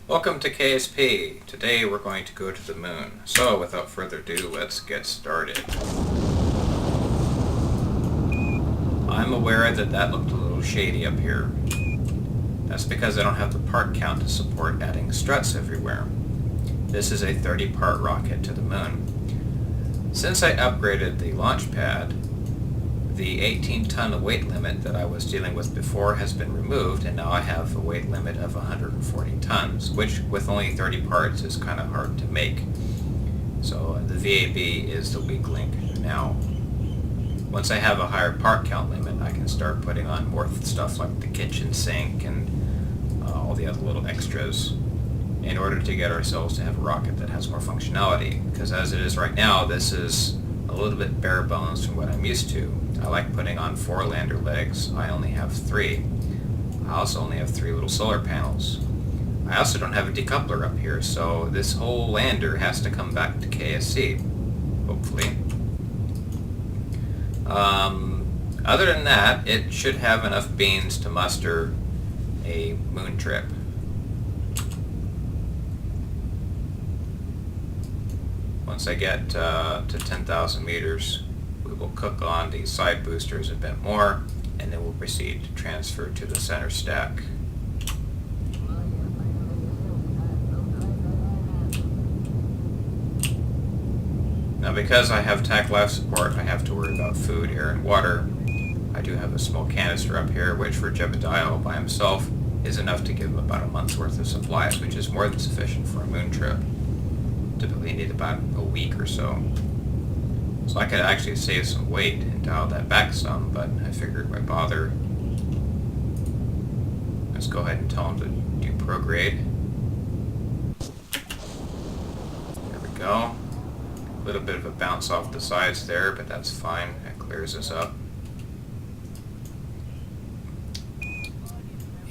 Welcome to KSP. Today we're going to go to the moon. So without further ado, let's get started. I'm aware that looked a little shady up here. That's because I don't have the part count to support adding struts everywhere. This is a 30-part rocket to the moon. Since I upgraded the Launchpad, the 18-ton weight limit that I was dealing with before has been removed, and now I have a weight limit of 140 tons, which with only 30 parts is kind of hard to make. So the VAB is the weak link now. Once I have a higher part count limit, I can start putting on more stuff like the kitchen sink and all the other little extras in order to get ourselves to have a rocket that has more functionality. Because as it is right now, this is a little bit bare bones from what I'm used to. I like putting on 4 lander legs. I only have 3. I also only have 3 little solar panels. I also don't have a decoupler up here, so this whole lander has to come back to KSC, hopefully. Other than that, it should have enough beans to muster a moon trip. Once I get to 10,000 meters, we will cook on the side boosters a bit more, and then we'll proceed to transfer to the center stack. Now because I have TAC life support, I have to worry about food, air, and water. I do have a small canister up here, which for Jebediah all by himself is enough to give him about a month's worth of supplies, which is more than sufficient for a moon trip. Typically need about a week or so. So I could actually save some weight and dial that back some, but I figured why bother. Let's go ahead and tell him to do prograde. There we go. A little bit of a bounce off the sides there, but that's fine. That clears us up.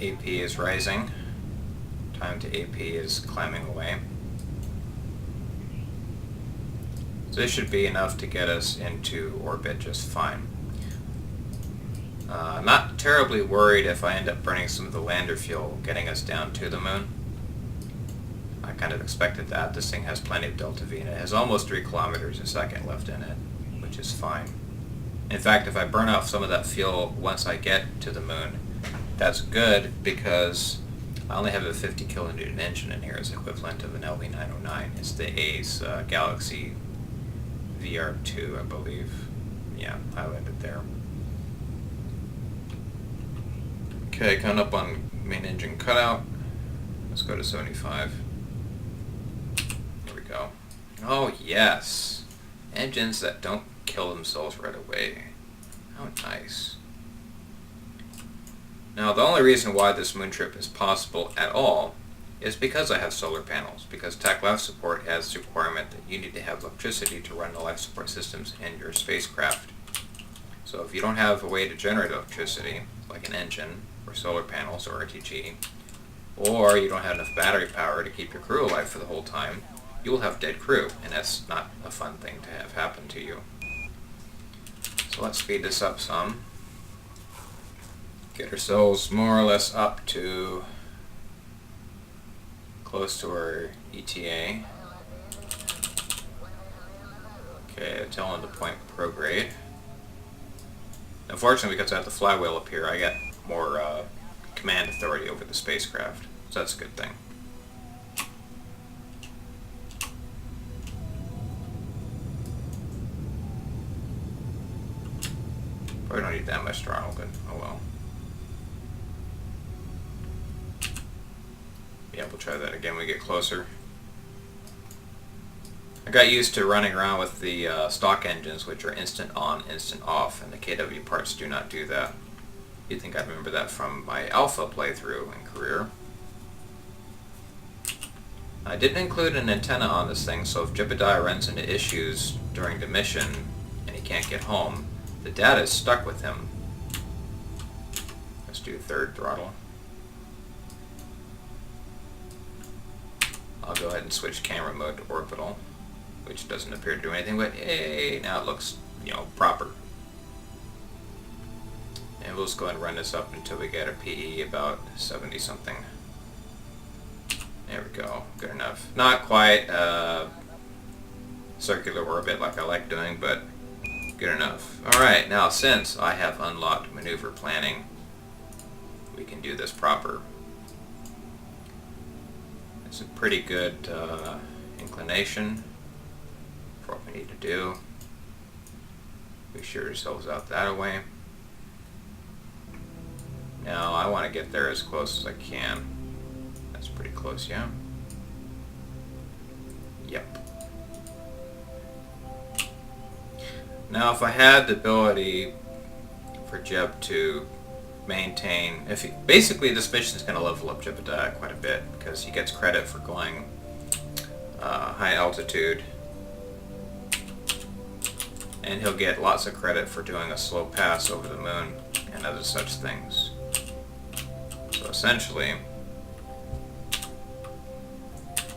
AP is rising. Time to AP is climbing away. So this should be enough to get us into orbit just fine. I'm not terribly worried if I end up burning some of the lander fuel getting us down to the moon. I kind of expected that. This thing has plenty of delta V and it has almost 3 kilometers a second left in it, which is fine. In fact, if I burn off some of that fuel once I get to the moon, that's good because I only have a 50 kilonewton engine in here as equivalent of an LV909. It's the A's Galaxy VR2, I believe. Yeah, highlighted there. Okay, coming up on main engine cutout. Let's go to 75. There we go. Oh yes! Engines that don't kill themselves right away. How nice. Now the only reason why this moon trip is possible at all is because I have solar panels, because TAC life support has the requirement that you need to have electricity to run the life support systems in your spacecraft. So if you don't have a way to generate electricity, like an engine, or solar panels, or RTG, or you don't have enough battery power to keep your crew alive for the whole time, you will have dead crew, and that's not a fun thing to have happen to you. So let's speed this up some. Get ourselves more or less up to close to our ETA. Okay, tell him to point prograde. Unfortunately, because I have the flywheel up here, I get more command authority over the spacecraft, so that's a good thing. Probably don't need that much throttle, but oh well. Yeah, we'll try that again when we get closer. I got used to running around with the stock engines, which are instant on, instant off, and the KW parts do not do that. You'd think I'd remember that from my alpha playthrough and career. I didn't include an antenna on this thing, so if Jebediah runs into issues during the mission and he can't get home, the data is stuck with him. Let's do third throttle. I'll go ahead and switch camera mode to orbital, which doesn't appear to do anything, but hey, now it looks, proper. And we'll just go ahead and run this up until we get a PE about 70 something. There we go. Good enough. Not quite circular orbit like I like doing, but good enough. Alright, now since I have unlocked maneuver planning, we can do this proper. It's a pretty good inclination for what we need to do. We shear ourselves out that way. Now I want to get there as close as I can. That's pretty close, yeah? Yep. Now if I had the ability for Jeb to maintain, basically this mission is going to level up Jebediah quite a bit because he gets credit for going high altitude, and he'll get lots of credit for doing a slow pass over the moon and other such things. So essentially,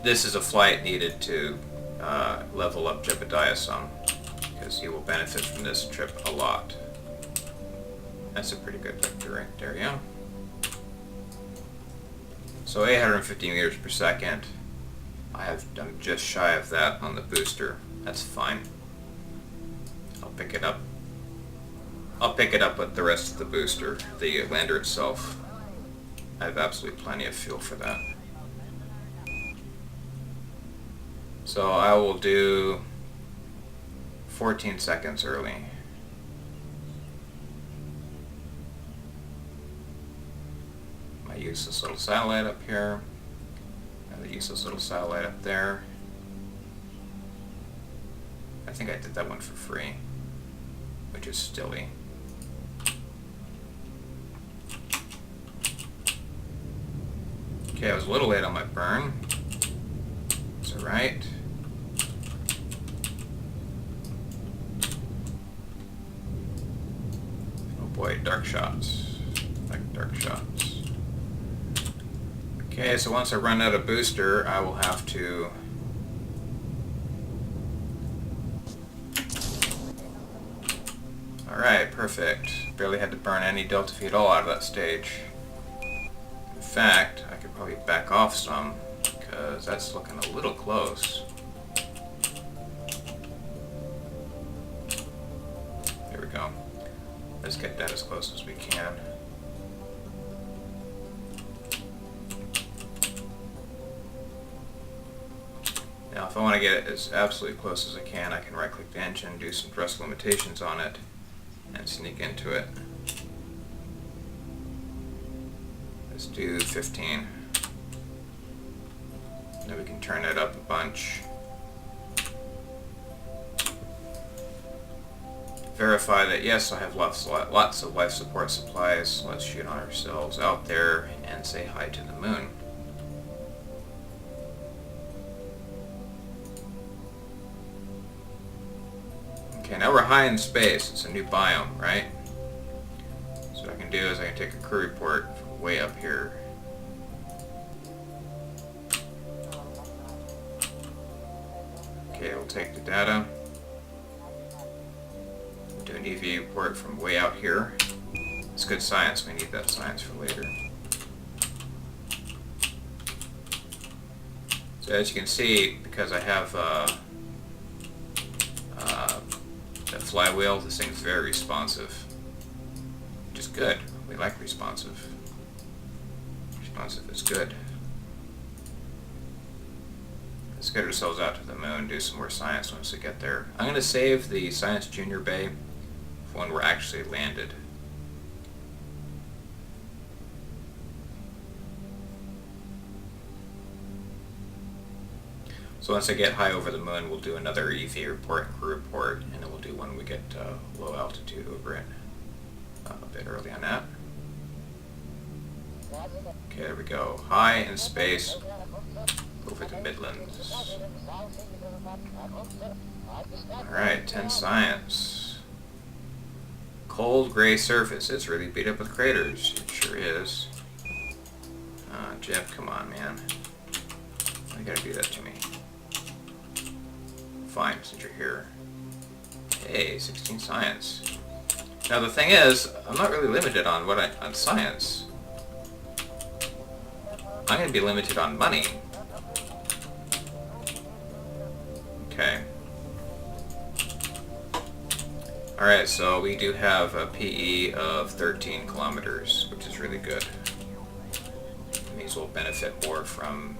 this is a flight needed to level up Jebediah some, because he will benefit from this trip a lot. That's a pretty good vector right there, yeah? So 850 meters per second. I'm just shy of that on the booster. That's fine. I'll pick it up. I'll pick it up with the rest of the booster, the lander itself. I have absolutely plenty of fuel for that. So I will do 14 seconds early. I use this little satellite up here. I use this little satellite up there. I think I did that one for free, which is stilly. Okay, I was a little late on my burn. It's alright. Oh boy, dark shots. I like dark shots. Okay, so once I run out of booster, I will have to alright, perfect. Barely had to burn any delta V at all out of that stage. In fact, I could probably back off some, because that's looking a little close. There we go. Let's get that as close as we can. Now if I want to get it as absolutely close as I can right click the engine, do some thrust limitations on it, and sneak into it. Let's do 15. Then we can turn it up a bunch. Verify that yes, I have lots of life support supplies. Let's shoot on ourselves out there and say hi to the moon. Okay, now we're high in space. It's a new biome, right? So what I can do is I can take a crew report from way up here. Okay, we'll take the data. Do an EV report from way out here. It's good science. We need that science for later. So as you can see, because I have the flywheel, this thing's very responsive, which is good. We like responsive. Responsive is good. Let's get ourselves out to the moon, do some more science once we get there. I'm going to save the Science Junior Bay for when we're actually landed. So once I get high over the moon, we'll do another EV report and crew report, and then we'll do one when we get low altitude over it. A bit early on that. Okay, there we go. High in space over the Midlands. Alright, 10 science. Cold gray surface. It's really beat up with craters. It sure is. Jeff, come on, man. Why you gotta do that to me? Fine, since you're here. Hey, 16 science. Now the thing is, I'm not really limited on on science. I'm going to be limited on money. Okay. Alright, so we do have a PE of 13 kilometers, which is really good. It means we'll benefit more from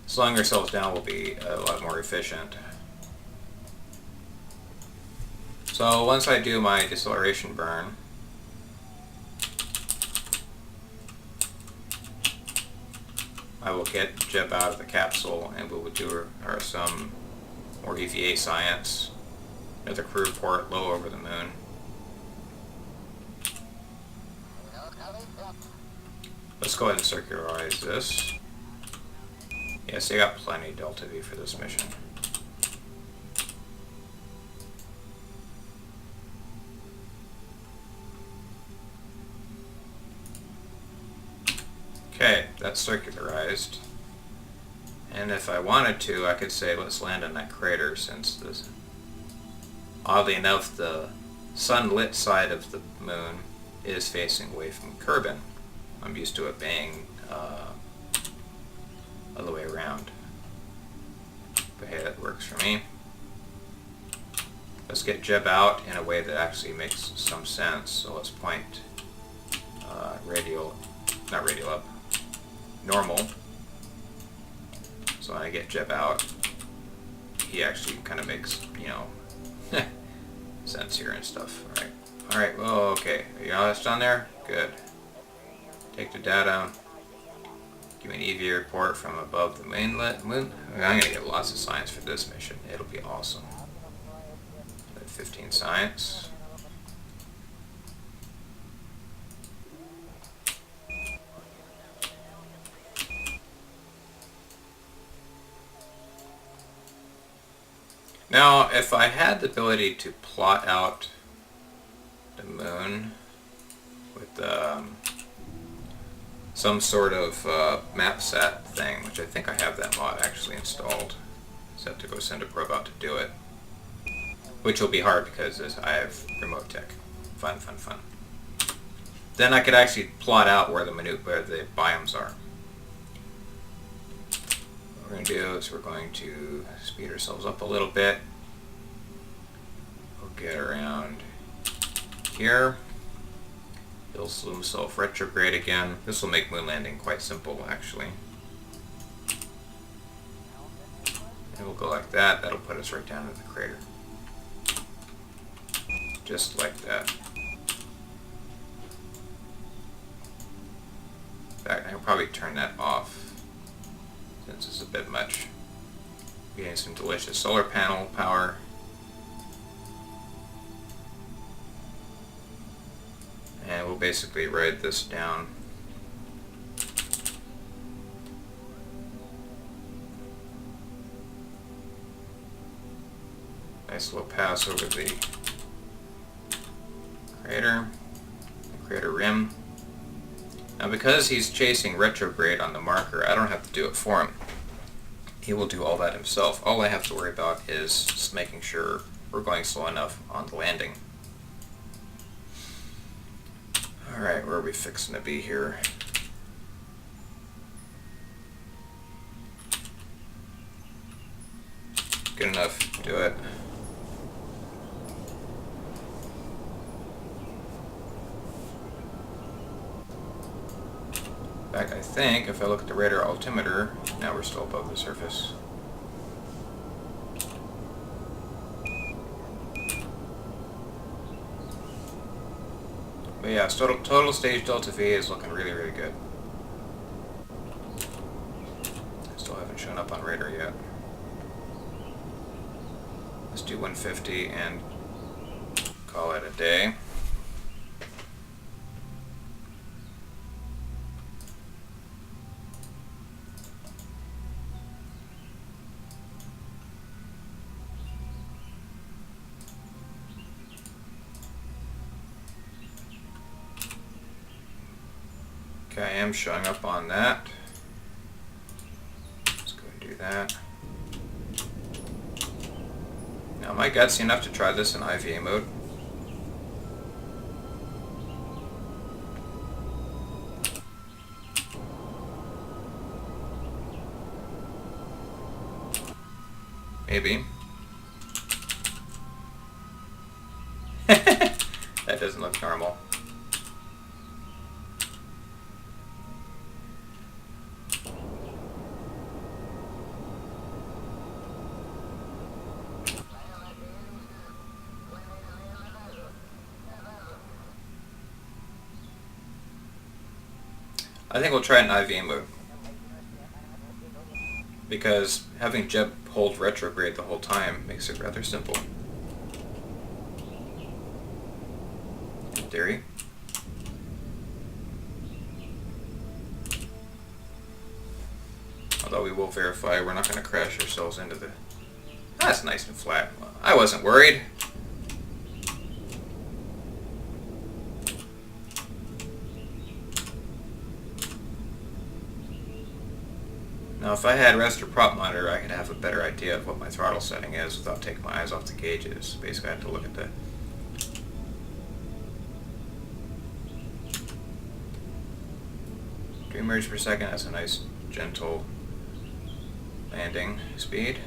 slowing ourselves down. Will be a lot more efficient. So once I do my deceleration burn, I will get Jeb out of the capsule and we will do some more EP8 science. Another crew report, low over the moon. Let's go ahead and circularize this. Yes, you got plenty Delta V for this mission. Okay, that's circularized. And if I wanted to, I could say let's land in that crater, since this, oddly enough, the sunlit side of the moon is facing away from Kerbin. I'm used to it being other way around. But hey, that works for me. Let's get Jeb out in a way that actually makes some sense. So let's point normal. So when I get Jeb out, he actually kind of makes, sense here and stuff. Alright, well, okay. Are you all done there? Good. Take the data. Give me an EV report from above the moon. I'm going to get lots of science for this mission. It'll be awesome. 15 science. Now, if I had the ability to plot out the moon with some sort of map set thing, which I think I have that mod actually installed, just have to go send a probe out to do it, which will be hard because I have remote tech. Fun. Then I could actually plot out where the biomes are. What we're going to do is we're going to speed ourselves up a little bit. We'll get around here. He'll slow himself retrograde again. This will make moon landing quite simple, actually. And we'll go like that. That'll put us right down to the crater. Just like that. In fact, I'll probably turn that off, since it's a bit much. Getting some delicious solar panel power. And we'll basically ride this down. Nice little pass over the crater rim. Now, because he's chasing retrograde on the marker, I don't have to do it for him. He will do all that himself. All I have to worry about is just making sure we're going slow enough on the landing. Alright, where are we fixing to be here? Good enough, do it. In fact, I think if I look at the radar altimeter, now we're still above the surface. But yeah, total stage delta V is looking really, really good. I still haven't shown up on radar yet. Let's do 150 and call it a day. Okay, I am showing up on that. Let's go and do that. Now, am I gutsy enough to try this in IVA mode? Maybe. That doesn't look normal. I think we'll try an IV mode, because having Jeb hold retrograde the whole time makes it rather simple. In theory. Although we will verify we're not going to crash ourselves into the... That's nice and flat. Well, I wasn't worried. Now if I had raster prop monitor, I could have a better idea of what my throttle setting is without taking my eyes off the gauges. Basically I have to look at the... Three meters per second, that's a nice gentle landing speed.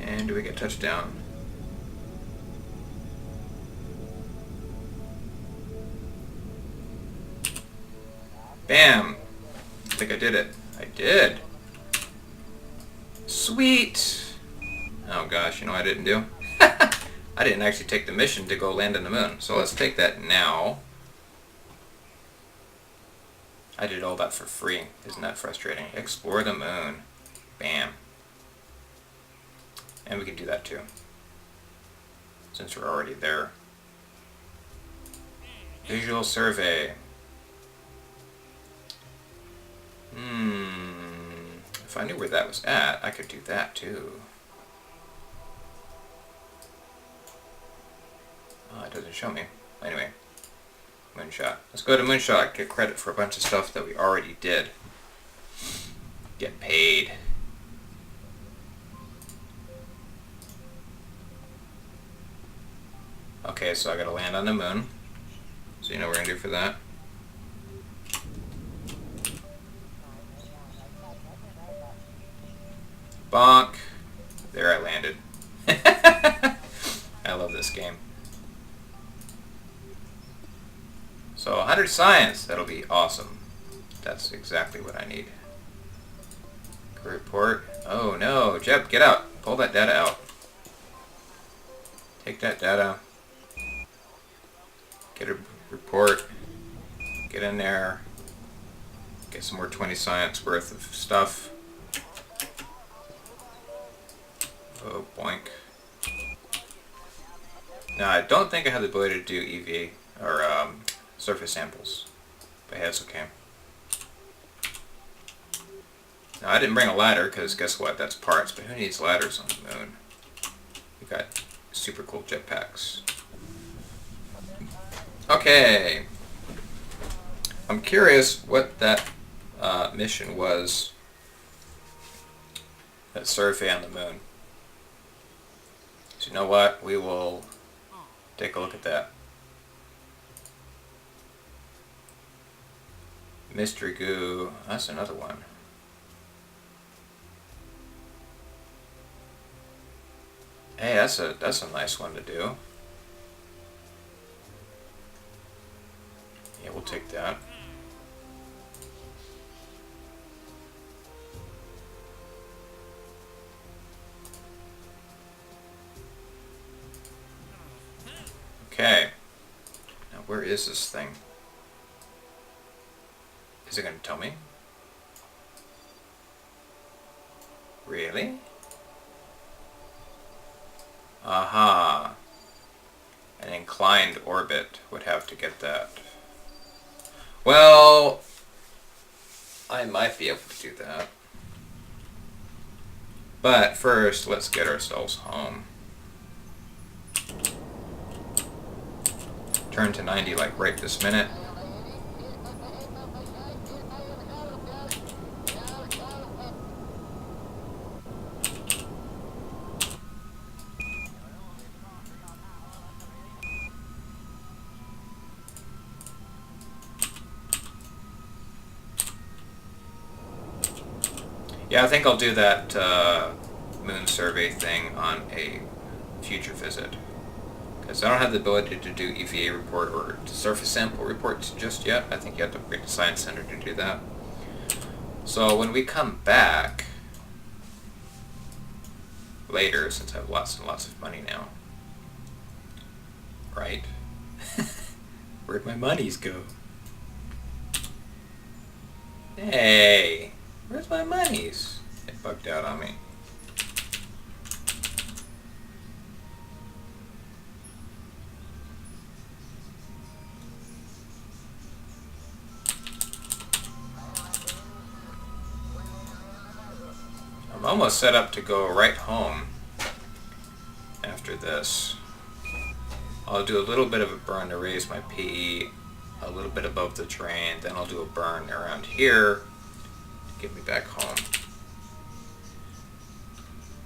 And do we get touchdown? Bam! I think I did it. I did! Sweet! Oh gosh, you know what I didn't do? I didn't actually take the mission to go land on the moon. So let's take that now. I did all that for free. Isn't that frustrating? Explore the moon. Bam. And we can do that too, since we're already there. Visual survey. If I knew where that was at, I could do that too. Oh, it doesn't show me. Anyway, moonshot. Let's go to moonshot, get credit for a bunch of stuff that we already did. Get paid. Okay, so I gotta land on the moon. So you know what we're gonna do for that. Bonk. There I landed. I love this game. So 100 science, that'll be awesome. That's exactly what I need. Report. Oh no, Jeb, get out. Pull that data out. Take that data. Get a report. Get in there. Get some more 20 science worth of stuff. Oh, boink. Now, I don't think I have the ability to do EV, or surface samples. But yeah, it's okay. Now, I didn't bring a ladder, because guess what? That's parts. But who needs ladders on the moon? We've got super cool jetpacks. Okay. I'm curious what that mission was. That survey on the moon. So you know what? We will take a look at that. Mystery goo. That's another one. Hey, that's a nice one to do. Yeah, we'll take that. Okay. Now where is this thing? Is it going to tell me? Really? Aha. An inclined orbit would have to get that. Well, I might be able to do that. But first, let's get ourselves home. Turn to 90 like right this minute. Yeah, I think I'll do that moon survey thing on a future visit. Because I don't have the ability to do EVA report or surface sample reports just yet. I think you have to upgrade the Science Center to do that. So when we come back later, since I have lots and lots of money now, right? Where'd my monies go? Hey, where's my monies? It bugged out on me. I'm almost set up to go right home after this. I'll do a little bit of a burn to raise my PE a little bit above the terrain, then I'll do a burn around here to get me back home.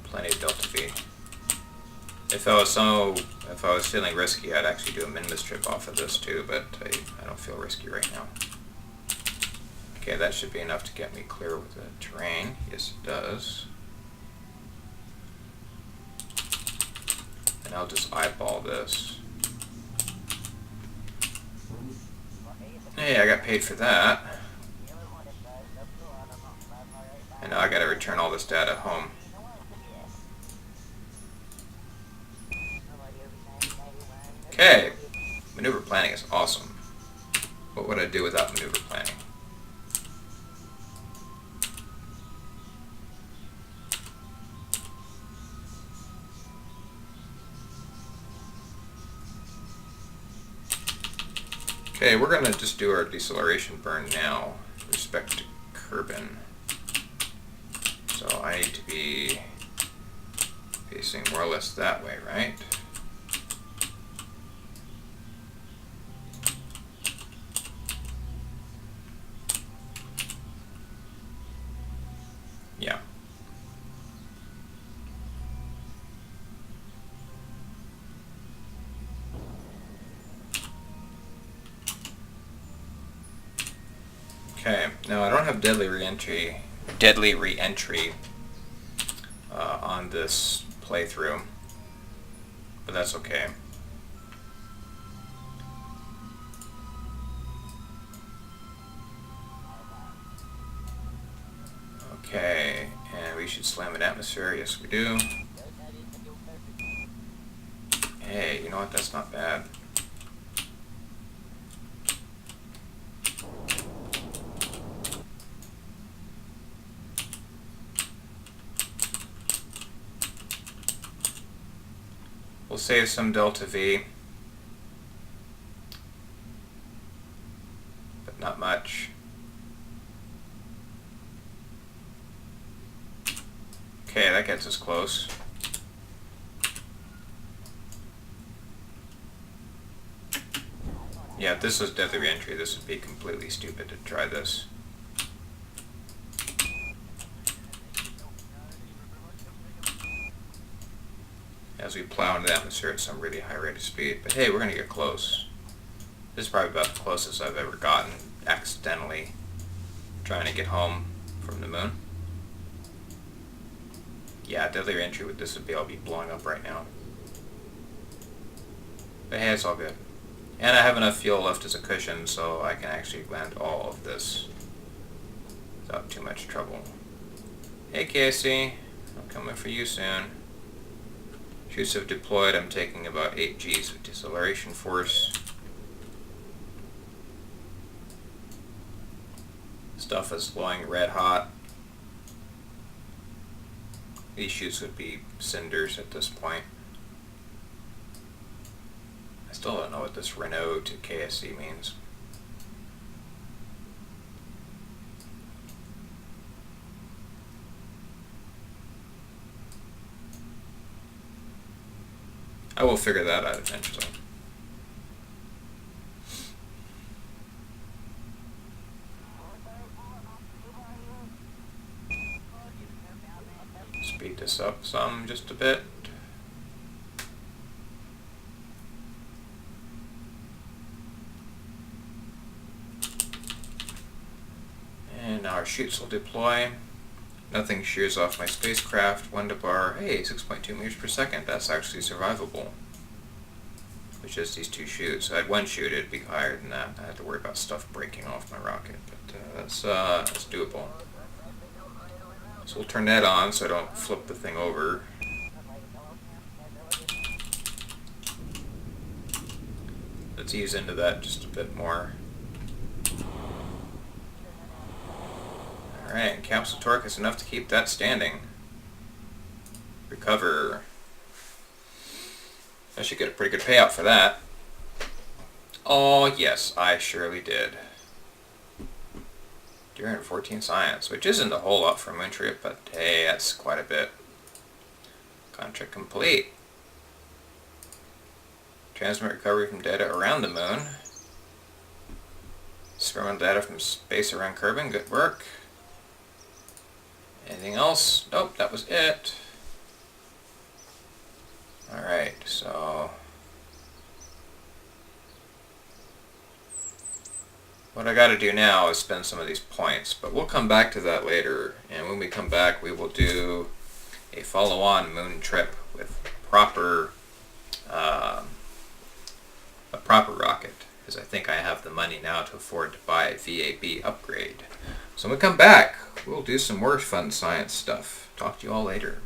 Plenty of Delta V. If I was feeling risky, I'd actually do a Minimus trip off of this too, but I don't feel risky right now. Okay, that should be enough to get me clear with the terrain. Yes, it does. And I'll just eyeball this. Hey, I got paid for that. And now I gotta return all this data home. Okay, maneuver planning is awesome. What would I do without maneuver planning? Okay, we're going to just do our deceleration burn now with respect to Kerbin. So I need to be facing more or less that way, right? Yeah. Okay, now I don't have deadly re-entry on this playthrough, but that's okay. Okay, and we should slam an atmosphere. Yes, we do. Hey, you know what? That's not bad. We'll save some Delta V, but not much. Okay, that gets us close. Yeah, if this was deadly re-entry, this would be completely stupid to try this. As we plow into the atmosphere at some really high rate of speed. But hey, we're going to get close. This is probably about the closest I've ever gotten accidentally trying to get home from the moon. Yeah, deadly re-entry with this would be, I'll be blowing up right now. But hey, it's all good. And I have enough fuel left as a cushion, so I can actually land all of this without too much trouble. Hey KSP, I'm coming for you soon. Shoots have deployed. I'm taking about 8 Gs of deceleration force. Stuff is glowing red hot. These shoots would be cinders at this point. I still don't know what this Renault to KSP means. I will figure that out eventually. Speed this up some, just a bit. And now our chutes will deploy. Nothing shears off my spacecraft. 1 to bar. Hey, 6.2 meters per second. That's actually survivable. With just these 2 chutes. I had 1 chute, it'd be higher than that. I had to worry about stuff breaking off my rocket, but that's doable. So we'll turn that on so I don't flip the thing over. Let's ease into that just a bit more. Alright, capsule torque is enough to keep that standing. Recover. I should get a pretty good payout for that. Oh yes, I surely did. 314 science, which isn't a whole lot for a moon trip, but hey, that's quite a bit. Contract complete. Transmit recovery from data around the moon. Experimental data from space around Kerbin, good work. Anything else? Nope, that was it. Alright, so what I gotta do now is spend some of these points, but we'll come back to that later, and when we come back we will do a follow-on moon trip with a proper rocket, because I think I have the money now to afford to buy a VAB upgrade. So when we come back, we'll do some more fun science stuff. Talk to you all later.